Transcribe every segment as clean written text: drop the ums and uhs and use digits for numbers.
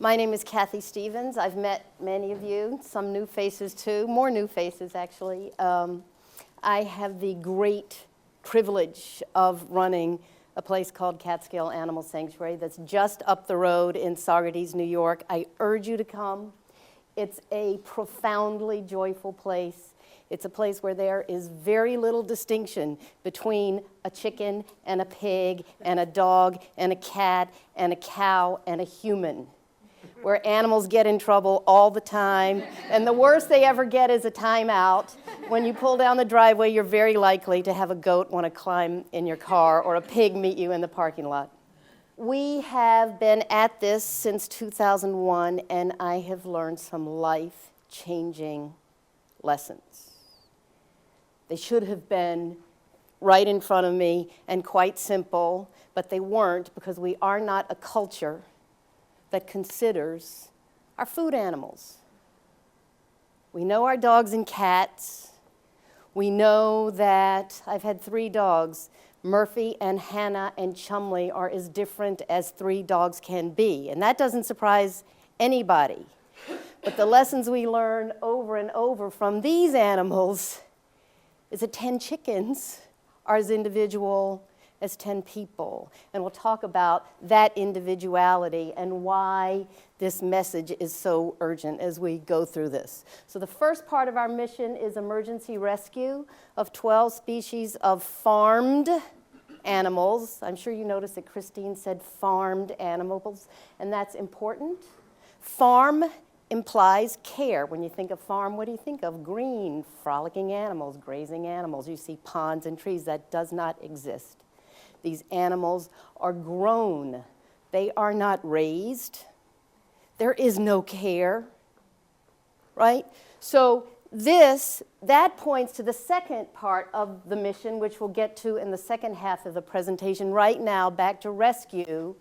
My name is Kathy Stevens. I've met many of you, some new faces too, more new faces actually. I have the great privilege of running a place called Catskill Animal Sanctuary that's just up the road in Saugerties, New York. I urge you to come. It's a profoundly joyful place. It's a place where there is very little distinction between a chicken and a pig and a dog and a cat and a cow and a human, where animals get in trouble all the time, and the worst they ever get is a timeout. When you pull down the driveway, you're very likely to have a goat want to climb in your car or a pig meet you in the parking lot. We have been at this since 2001, and I have learned some life-changing lessons. They should have been right in front of me and quite simple, but they weren't because we are not a culture that considers our food animals. We know our dogs and cats. We know that I've had 3 dogs. Murphy and Hannah and Chumley are as different as 3 dogs can be, and that doesn't surprise anybody. But the lessons we learn over and over from these animals is that 10 chickens are as individual as 10 people. And we'll talk about that individuality and why this message is so urgent as we go through this. So the first part of our mission is emergency rescue of 12 species of farmed animals. I'm sure you noticed that Christine said farmed animals, and that's important. Farm implies care. When you think of farm, what do you think of? Green, frolicking animals, grazing animals. You see ponds and trees. That does not exist. These animals are grown. They are not raised. There is no care, right? So that points to the second part of the mission, which we'll get to in the second half of the presentation. Right now, back to rescue,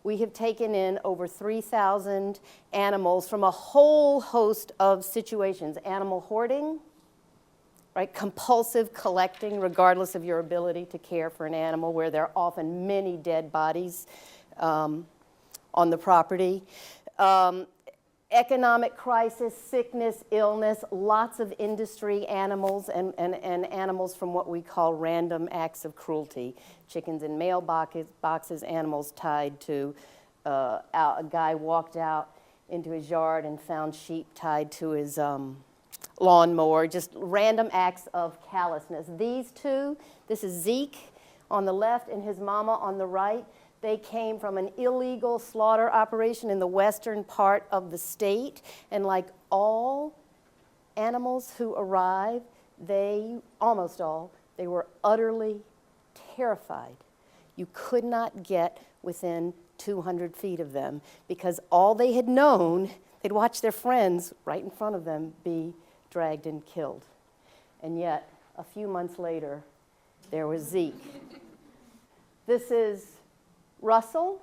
we have taken in over 3,000 animals from a whole host of situations. Animal hoarding, right? Compulsive collecting, regardless of your ability to care for an animal, where there are often many dead bodies on the property. Economic crisis, sickness, illness, lots of industry animals and animals from what we call random acts of cruelty. Chickens in mailboxes, animals tied to, a guy walked out into his yard and found sheep tied to his lawnmower, just random acts of callousness. These two, this is Zeke on the left and his mama on the right. They came from an illegal slaughter operation in the western part of the state, and like all animals who arrive, almost all, they were utterly terrified. You could not get within 200 feet of them because all they had known, they'd watched their friends right in front of them be dragged and killed. And yet, a few months later, there was Zeke. This is Russell.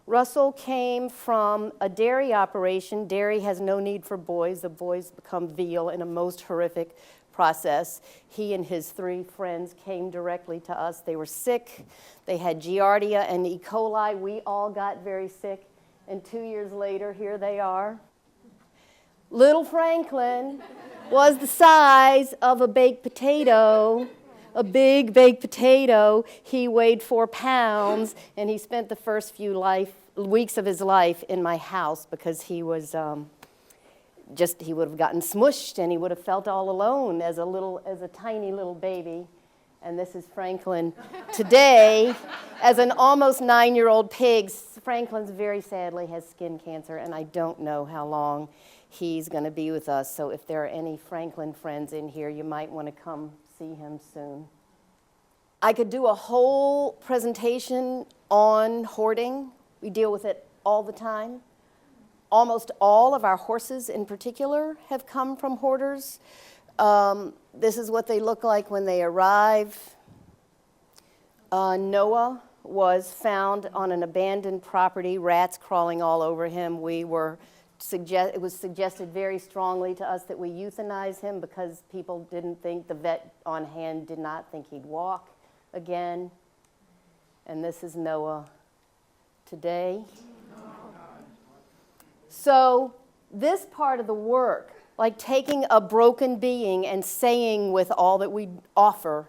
Russell came from a dairy operation. Dairy has no need for boys. The boys become veal in a most horrific process. He and his 3 friends came directly to us. They were sick. They had Giardia and E. coli. We all got very sick. And 2 years later, here they are. Little Franklin was the size of a baked potato. A big baked potato. He weighed 4 pounds, and he spent the first few weeks of his life in my house because he was he would have gotten smushed and he would have felt all alone as a tiny little baby. And this is Franklin today as an almost 9-year-old pig. Franklin's very sadly has skin cancer, and I don't know how long he's going to be with us. So if there are any Franklin friends in here, you might want to come see him soon. I could do a whole presentation on hoarding. We deal with it all the time. Almost all of our horses in particular have come from hoarders. This is what they look like when they arrive. Noah was found on an abandoned property, rats crawling all over him. It was suggested very strongly to us that we euthanize him because people didn't think, the vet on hand did not think he'd walk again. And this is Noah today. So this part of the work, like taking a broken being and saying with all that we offer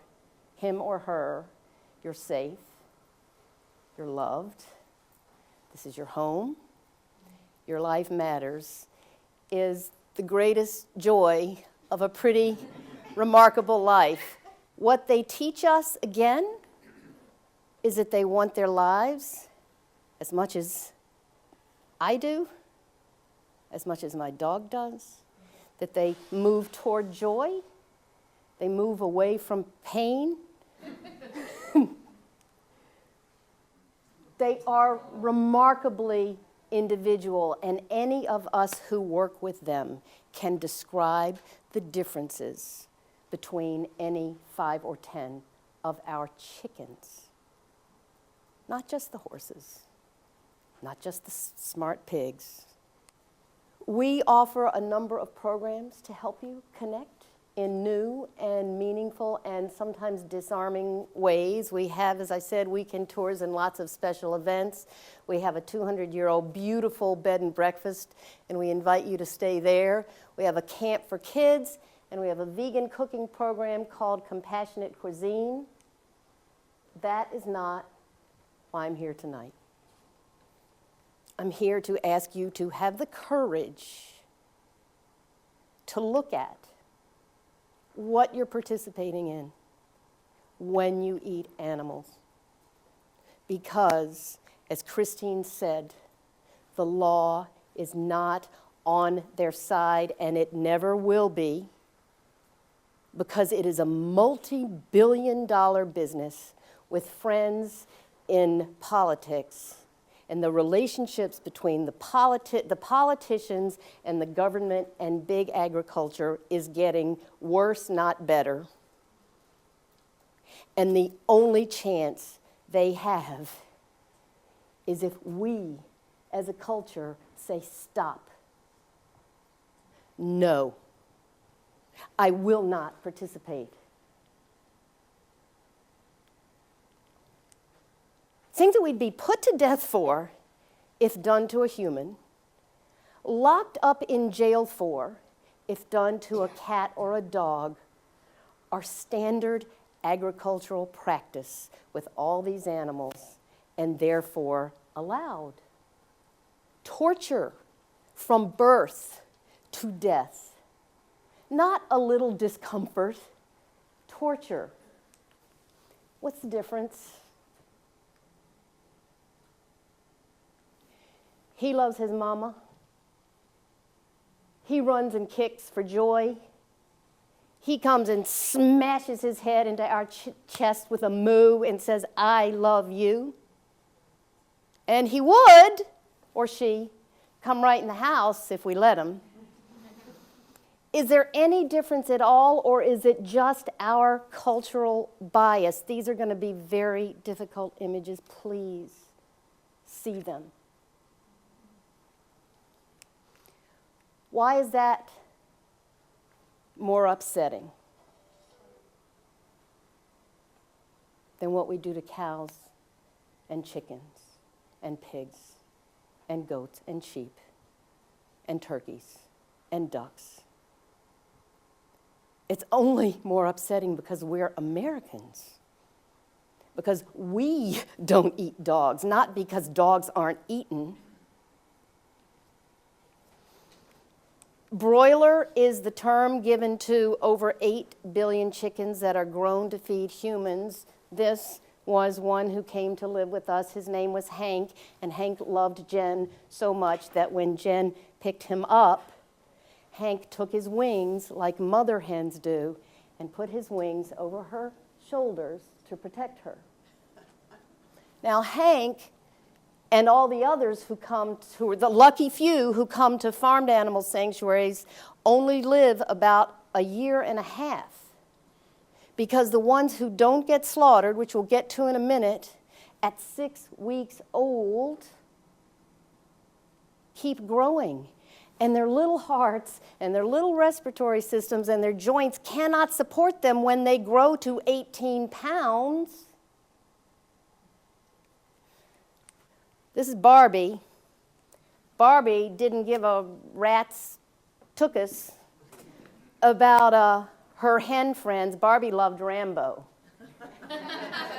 him or her, you're safe, you're loved, this is your home, your life matters, is the greatest joy of a pretty remarkable life. What they teach us, again, is that they want their lives as much as I do, as much as my dog does, that they move toward joy, they move away from pain. They are remarkably individual, and any of us who work with them can describe the differences between any 5 or 10 of our chickens. Not just the horses, not just the smart pigs. We offer a number of programs to help you connect in new and meaningful and sometimes disarming ways. We have, as I said, weekend tours and lots of special events. We have a 200-year-old beautiful bed and breakfast, and we invite you to stay there. We have a camp for kids, and we have a vegan cooking program called Compassionate Cuisine. That is not why I'm here tonight. I'm here to ask you to have the courage to look at what you're participating in when you eat animals. Because, as Christine said, the law is not on their side, and it never will be, because it is a multi-billion-dollar business with friends in politics, and the relationships between the politicians and the government and big agriculture is getting worse, not better. And the only chance they have is if we, as a culture, say stop. No, I will not participate. Things that we'd be put to death for if done to a human, locked up in jail for if done to a cat or a dog, are standard agricultural practice with all these animals, and therefore allowed. Torture from birth to death. Not a little discomfort, torture. What's the difference? He loves his mama. He runs and kicks for joy. He comes and smashes his head into our chest with a moo and says, I love you. And he would, or she, come right in the house if we let him. Is there any difference at all, or is it just our cultural bias? These are going to be very difficult images. Please see them. Why is that more upsetting than what we do to cows and chickens and pigs and goats and sheep and turkeys and ducks? It's only more upsetting because we're Americans. Because we don't eat dogs, not because dogs aren't eaten. Broiler is the term given to over 8 billion chickens that are grown to feed humans. This was one who came to live with us. His name was Hank, and Hank loved Jen so much that when Jen picked him up, Hank took his wings, like mother hens do, and put his wings over her shoulders to protect her. Now, Hank and all the others who come to, the lucky few who come to farmed animal sanctuaries, only live about a year and a half. Because the ones who don't get slaughtered, which we'll get to in a minute, at 6 weeks old, keep growing. And their little hearts and their little respiratory systems and their joints cannot support them when they grow to 18 pounds. This is Barbie. Barbie didn't give a rat's tookus about her hen friends. Barbie loved Rambo.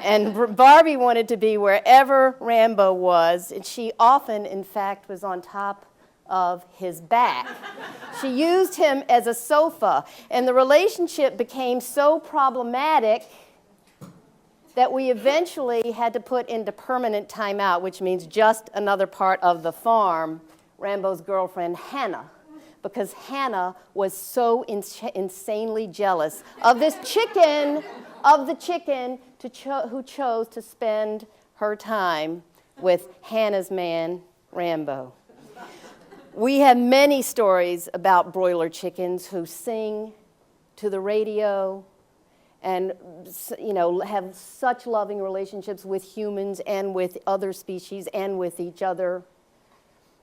And Barbie wanted to be wherever Rambo was, and she often, in fact, was on top of his back. She used him as a sofa, and the relationship became so problematic that we eventually had to put into permanent timeout, which means just another part of the farm, Rambo's girlfriend, Hannah, because Hannah was so insanely jealous of this chicken, who chose to spend her time with Hannah's man, Rambo. We have many stories about broiler chickens who sing to the radio and, have such loving relationships with humans and with other species and with each other,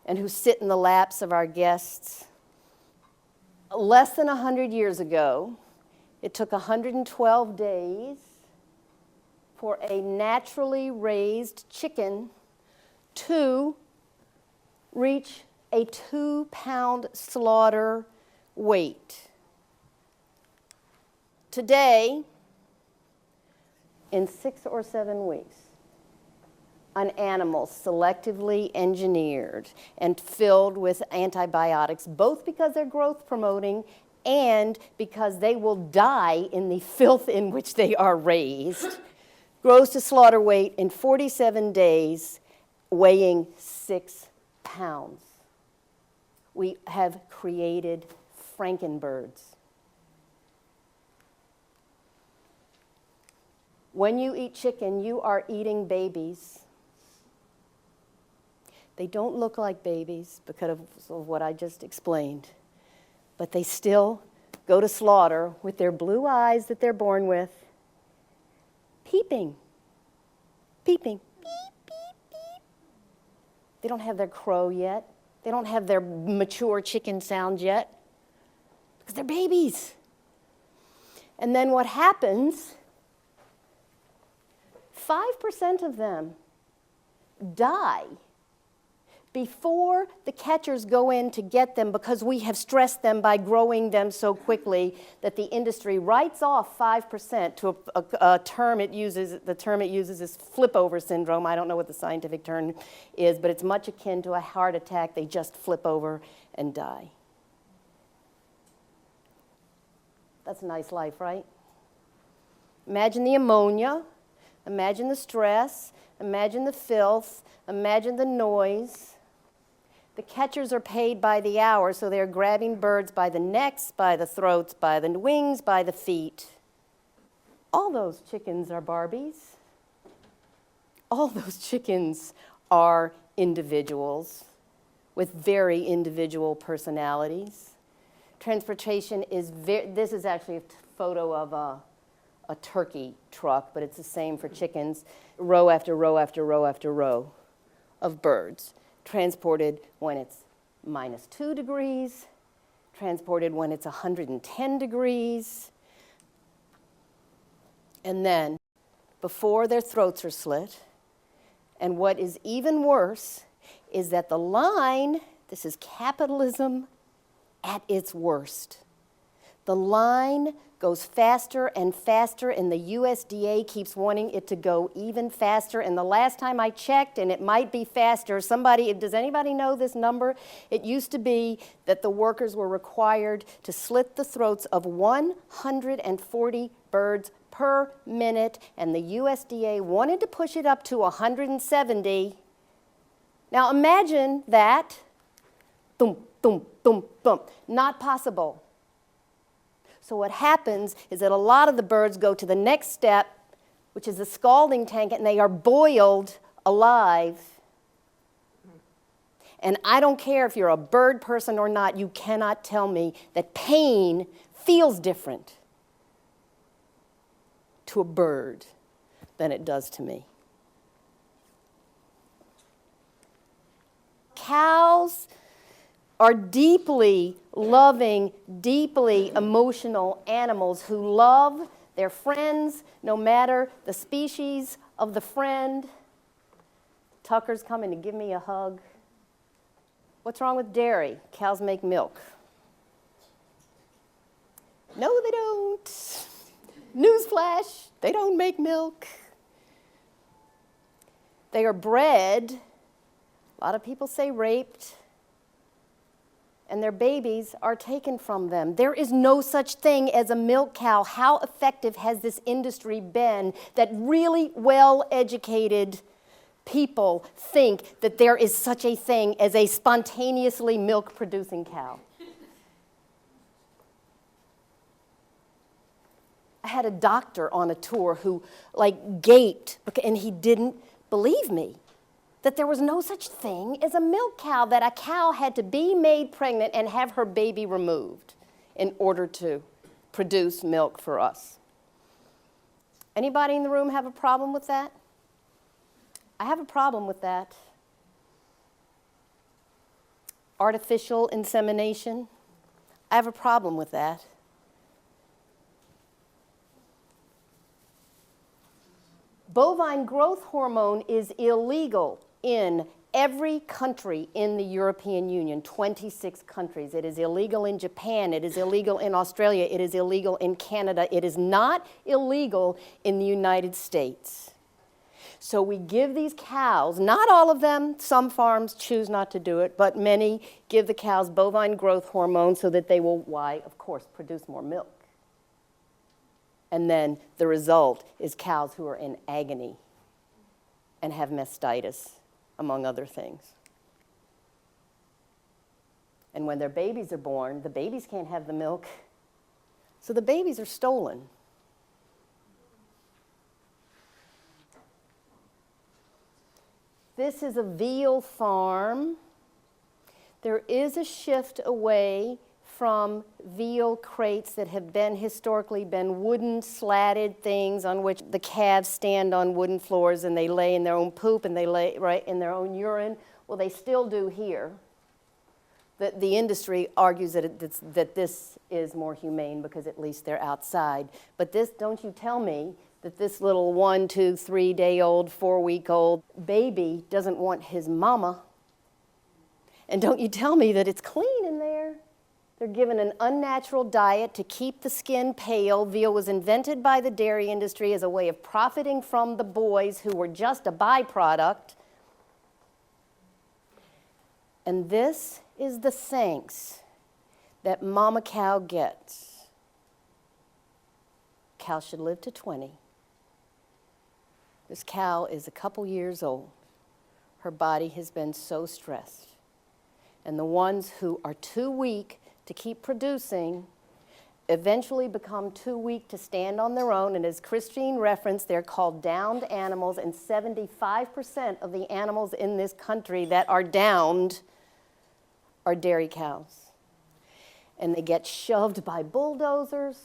and who sit in the laps of our guests. Less than 100 years ago, it took 112 days for a naturally raised chicken to reach a 2-pound slaughter weight. Today, in 6 or 7 weeks, an animal selectively engineered and filled with antibiotics, both because they're growth promoting and because they will die in the filth in which they are raised, grows to slaughter weight in 47 days, weighing 6 pounds. We have created Frankenbirds. When you eat chicken, you are eating babies. They don't look like babies because of what I just explained, but they still go to slaughter with their blue eyes that they're born with, peeping, peeping, beep, beep, beep. They don't have their crow yet. They don't have their mature chicken sound yet because they're babies. And then what happens, 5% of them die before the catchers go in to get them because we have stressed them by growing them so quickly that the industry writes off 5% to a term it uses. The term it uses is flip-over syndrome. I don't know what the scientific term is, but it's much akin to a heart attack. They just flip over and die. That's a nice life, right? Imagine the ammonia. Imagine the stress. Imagine the filth. Imagine the noise. The catchers are paid by the hour, so they're grabbing birds by the necks, by the throats, by the wings, by the feet. All those chickens are Barbies. All those chickens are individuals with very individual personalities. Transportation is this is actually a photo of a turkey truck, but it's the same for chickens. Row after row after row after row of birds. Transported when it's -2 degrees, transported when it's 110 degrees, and then before their throats are slit. And what is even worse is that the line, this is capitalism at its worst. The line goes faster and faster, and the USDA keeps wanting it to go even faster. And the last time I checked, and it might be faster, does anybody know this number? It used to be that the workers were required to slit the throats of 140 birds per minute, and the USDA wanted to push it up to 170. Now imagine that. Thump, thump, thump, thump. Not possible. So what happens is that a lot of the birds go to the next step, which is the scalding tank, and they are boiled alive. And I don't care if you're a bird person or not, you cannot tell me that pain feels different to a bird than it does to me. Cows are deeply loving, deeply emotional animals who love their friends no matter the species of the friend. Tucker's coming to give me a hug. What's wrong with dairy? Cows make milk. No, they don't. Newsflash, they don't make milk. They are bred, a lot of people say raped, and their babies are taken from them. There is no such thing as a milk cow. How effective has this industry been that really well-educated people think that there is such a thing as a spontaneously milk-producing cow? I had a doctor on a tour who gaped, and he didn't believe me, that there was no such thing as a milk cow, that a cow had to be made pregnant and have her baby removed in order to produce milk for us. Anybody in the room have a problem with that? I have a problem with that. Artificial insemination, I have a problem with that. Bovine growth hormone is illegal in every country in the European Union, 26 countries. It is illegal in Japan. It is illegal in Australia. It is illegal in Canada. It is not illegal in the United States. So we give these cows, not all of them, some farms choose not to do it, but many give the cows bovine growth hormone so that they will, why, of course, produce more milk. And then the result is cows who are in agony and have mastitis, among other things. And when their babies are born, the babies can't have the milk, so the babies are stolen. This is a veal farm. There is a shift away from veal crates that have historically been wooden slatted things on which the calves stand on wooden floors and they lay in their own poop and they lay in their own urine. Well, they still do here. The industry argues that this is more humane because at least they're outside. But this, don't you tell me that this little 1, 2, 3 day old, 4-week-old baby doesn't want his mama. And don't you tell me that it's clean in there. They're given an unnatural diet to keep the skin pale. Veal was invented by the dairy industry as a way of profiting from the boys who were just a byproduct. And this is the thanks that mama cow gets. Cow should live to 20. This cow is a couple years old. Her body has been so stressed. And the ones who are too weak to keep producing eventually become too weak to stand on their own, and as Christine referenced, they're called downed animals, and 75% of the animals in this country that are downed are dairy cows. And they get shoved by bulldozers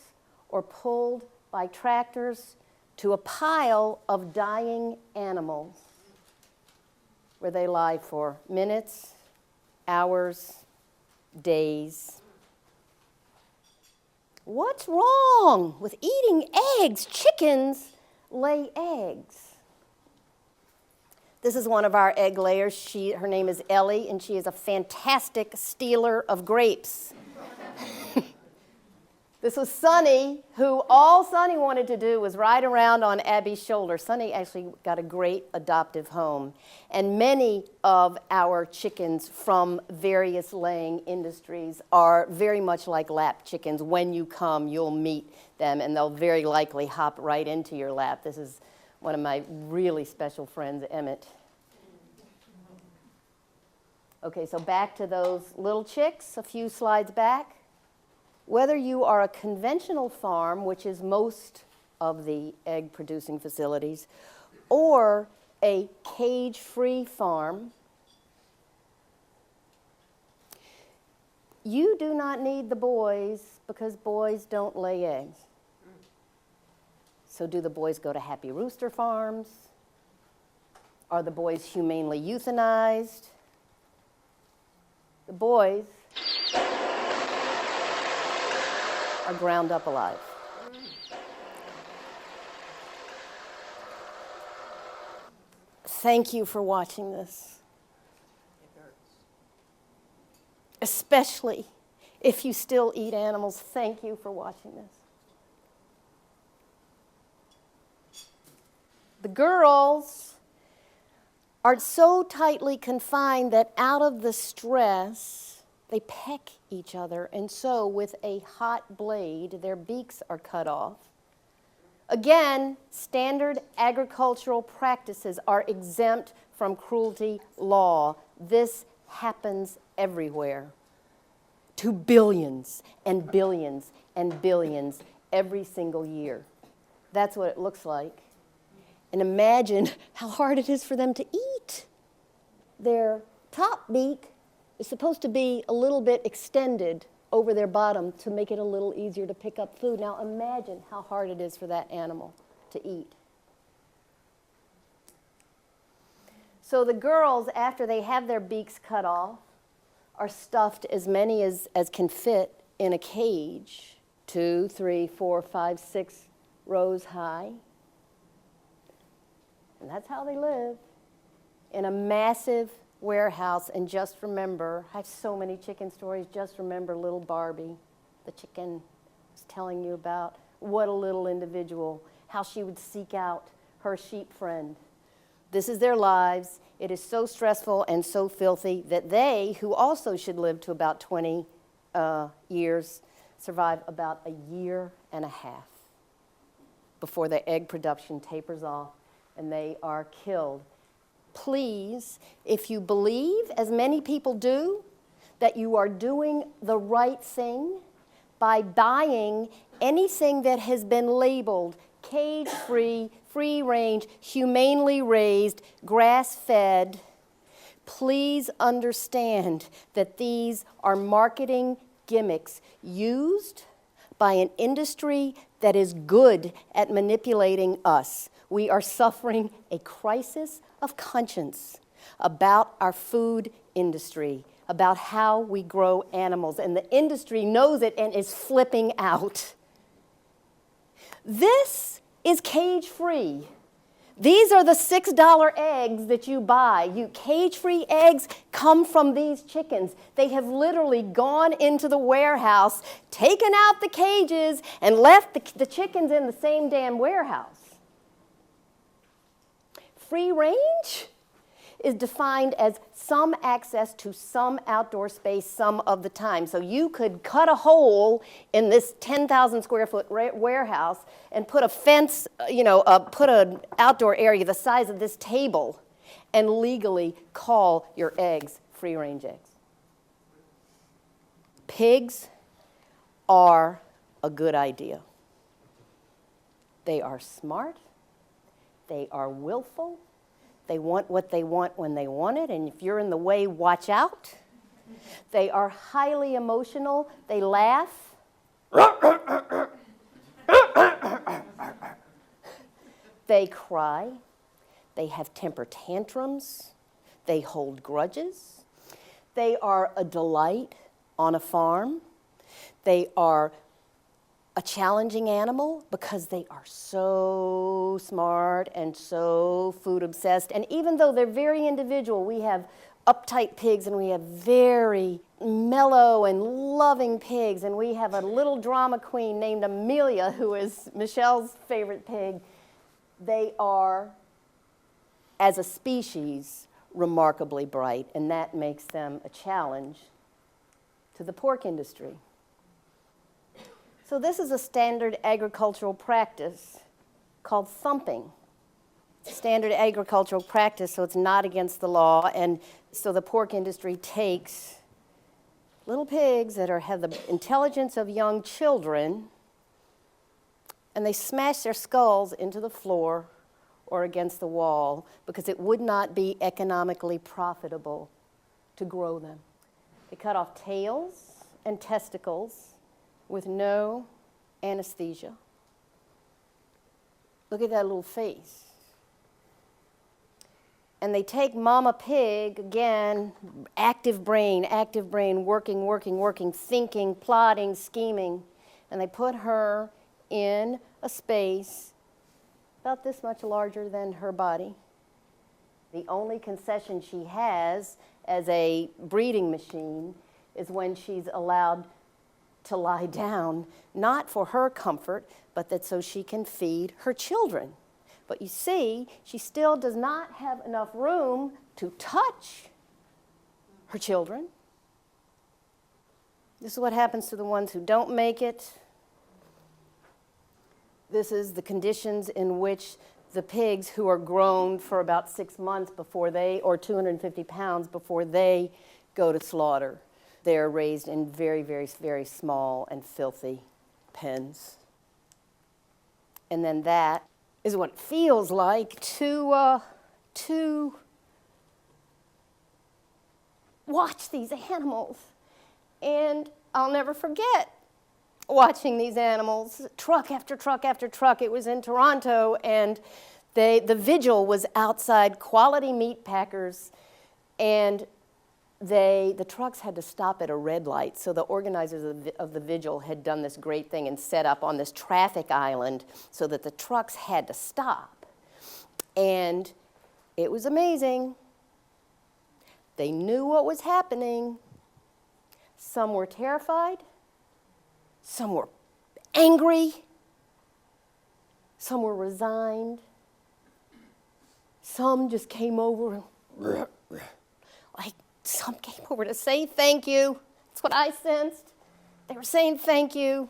or pulled by tractors to a pile of dying animals where they lie for minutes, hours, days. What's wrong with eating eggs? Chickens lay eggs. This is one of our egg layers. Her name is Ellie, and she is a fantastic stealer of grapes. This was Sunny, who all Sunny wanted to do was ride around on Abby's shoulder. Sunny actually got a great adoptive home. And many of our chickens from various laying industries are very much like lap chickens. When you come, you'll meet them, and they'll very likely hop right into your lap. This is one of my really special friends, Emmett. Okay, so back to those little chicks, a few slides back. Whether you are a conventional farm, which is most of the egg-producing facilities, or a cage-free farm, you do not need the boys because boys don't lay eggs. So do the boys go to Happy Rooster farms? Are the boys humanely euthanized? The boys are ground up alive. Thank you for watching this. especially if you still eat animals. Thank you for watching this. The girls are so tightly confined that out of the stress, they peck each other, and so with a hot blade, their beaks are cut off. Again, standard agricultural practices are exempt from cruelty law. This happens everywhere. To billions and billions and billions every single year. That's what it looks like. And imagine how hard it is for them to eat. Their top beak is supposed to be a little bit extended over their bottom to make it a little easier to pick up food. Now imagine how hard it is for that animal to eat. So the girls, after they have their beaks cut off, are stuffed as many as can fit in a cage, 2, 3, 4, 5, 6 rows high. And that's how they live, in a massive warehouse. And just remember, I have so many chicken stories, just remember little Barbie, the chicken I was telling you about. What a little individual, how she would seek out her sheep friend. This is their lives. It is so stressful and so filthy that they, who also should live to about 20 years, survive about a year and a half before their egg production tapers off and they are killed. Please, if you believe, as many people do, that you are doing the right thing by buying anything that has been labeled cage-free, free-range, humanely raised, grass-fed, please understand that these are marketing gimmicks used by an industry that is good at manipulating us. We are suffering a crisis of conscience about our food industry, about how we grow animals, and the industry knows it and is flipping out. This is cage-free. These are the $6 eggs that you buy. Cage-free eggs come from these chickens. They have literally gone into the warehouse, taken out the cages, and left the chickens in the same damn warehouse. Free range is defined as some access to some outdoor space some of the time. So you could cut a hole in this 10,000 square foot warehouse and put a fence, put an outdoor area the size of this table and legally call your eggs free range eggs. Pigs are a good idea. They are smart. They are willful. They want what they want when they want it, and if you're in the way, watch out. They are highly emotional. They laugh. They cry. They have temper tantrums. They hold grudges. They are a delight on a farm. They are a challenging animal because they are so smart and so food obsessed. And even though they're very individual, we have uptight pigs and we have very mellow and loving pigs, and we have a little drama queen named Amelia who is Michelle's favorite pig. They are, as a species, remarkably bright, and that makes them a challenge to the pork industry. So this is a standard agricultural practice called thumping. Standard agricultural practice, so it's not against the law, and so the pork industry takes little pigs that have the intelligence of young children, and they smash their skulls into the floor or against the wall because it would not be economically profitable to grow them. They cut off tails and testicles with no anesthesia. Look at that little face. And they take mama pig, again, active brain, working, thinking, plotting, scheming, and they put her in a space about this much larger than her body. The only concession she has as a breeding machine is when she's allowed to lie down, not for her comfort, but that so she can feed her children. But you see, she still does not have enough room to touch her children. This is what happens to the ones who don't make it. This is the conditions in which the pigs who are grown for about 6 months before they, or 250 pounds before they go to slaughter. They're raised in very, very, very small and filthy pens. And then that is what it feels like to watch these animals. And I'll never forget watching these animals, truck after truck after truck. It was in Toronto, and the vigil was outside Quality Meat Packers, and the trucks had to stop at a red light. So the organizers of the vigil had done this great thing and set up on this traffic island so that the trucks had to stop. And it was amazing. They knew what was happening. Some were terrified. Some were angry. Some were resigned. Some just came over and like, some came over to say thank you. That's what I sensed. They were saying thank you.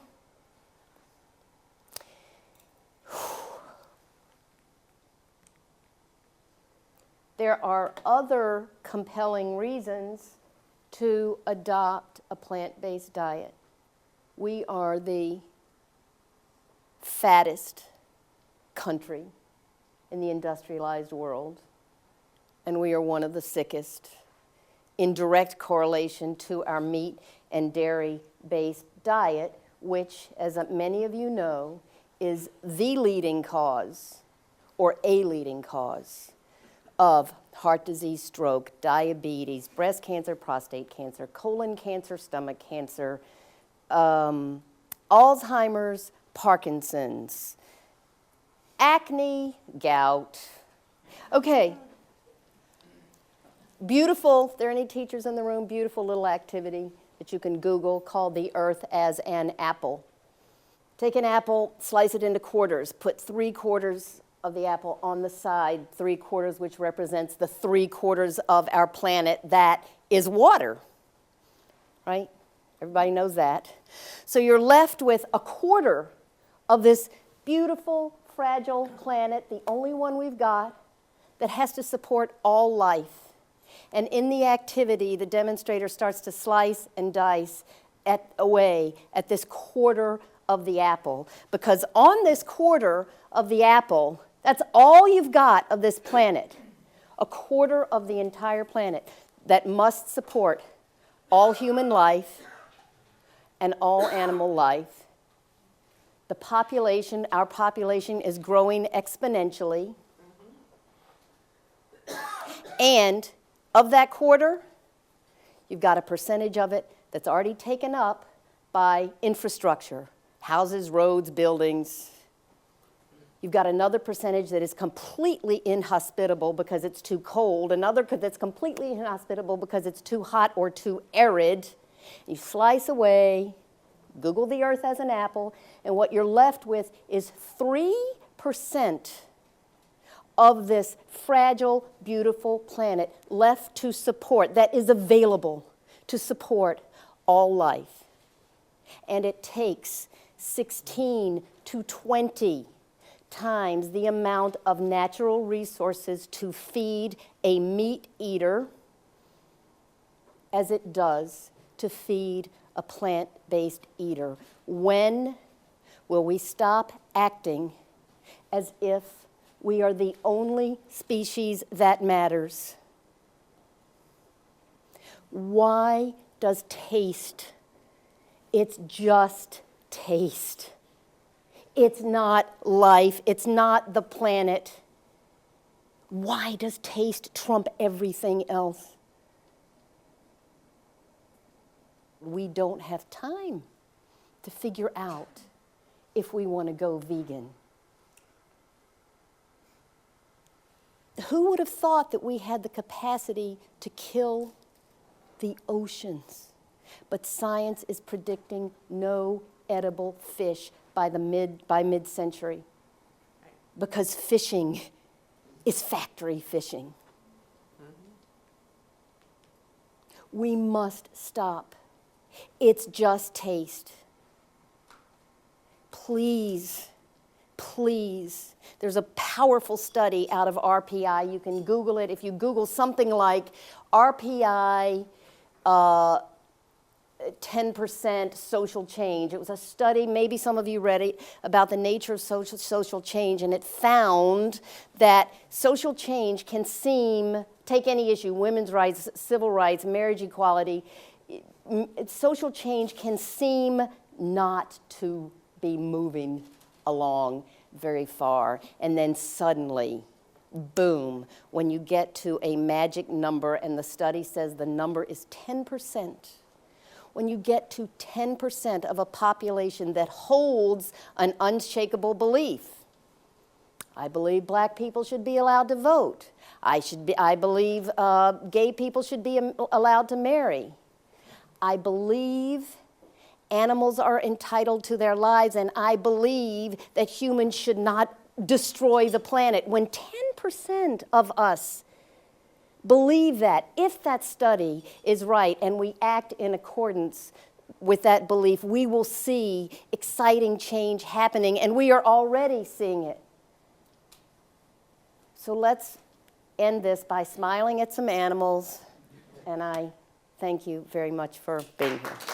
There are other compelling reasons to adopt a plant-based diet. We are the fattest country in the industrialized world, and we are one of the sickest, in direct correlation to our meat and dairy-based diet, which, as many of you know, is the leading cause, or a leading cause, of heart disease, stroke, diabetes, breast cancer, prostate cancer, colon cancer, stomach cancer, Alzheimer's, Parkinson's, acne, gout. Okay. Beautiful, there are any teachers in the room, beautiful little activity that you can Google called the earth as an apple. Take an apple, slice it into quarters, put 3/4 of the apple on the side, 3/4, which represents the 3/4 of our planet that is water, right? Everybody knows that. So you're left with 1/4 of this beautiful, fragile planet, the only one we've got, that has to support all life. And in the activity, the demonstrator starts to slice and dice away at this 1/4 of the apple. Because on this 1/4 of the apple, that's all you've got of this planet. 1/4 of the entire planet that must support all human life and all animal life. The population, our population is growing exponentially. And of that 1/4, you've got a percentage of it that's already taken up by infrastructure, houses, roads, buildings. You've got another percentage that is completely inhospitable because it's too cold, another that's completely inhospitable because it's too hot or too arid. You slice away, Google the earth as an apple, and what you're left with is 3% of this fragile, beautiful planet left to support, that is available to support all life. And it takes 16 to 20 times the amount of natural resources to feed a meat eater as it does to feed a plant-based eater. When will we stop acting as if we are the only species that matters? Why does taste? It's just taste. It's not life. It's not the planet. Why does taste trump everything else? We don't have time to figure out if we want to go vegan. Who would have thought that we had the capacity to kill the oceans, But science is predicting no edible fish by mid-century, because fishing is factory fishing. We must stop. It's just taste. Please, please. There's a powerful study out of RPI. You can Google it. If you Google something like RPI 10% social change. It was a study, maybe some of you read it, about the nature of social change, and it found that social change can seem, take any issue, women's rights, civil rights, marriage equality, social change can seem not to be moving along very far, and then suddenly, boom, when you get to a magic number, and the study says the number is 10%, when you get to 10% of a population that holds an unshakable belief. I believe black people should be allowed to vote. I believe gay people should be allowed to marry. I believe animals are entitled to their lives, and I believe that humans should not destroy the planet. When 10% of us believe that, if that study is right and we act in accordance with that belief, we will see exciting change happening, and we are already seeing it. So let's end this by smiling at some animals, and I thank you very much for being here.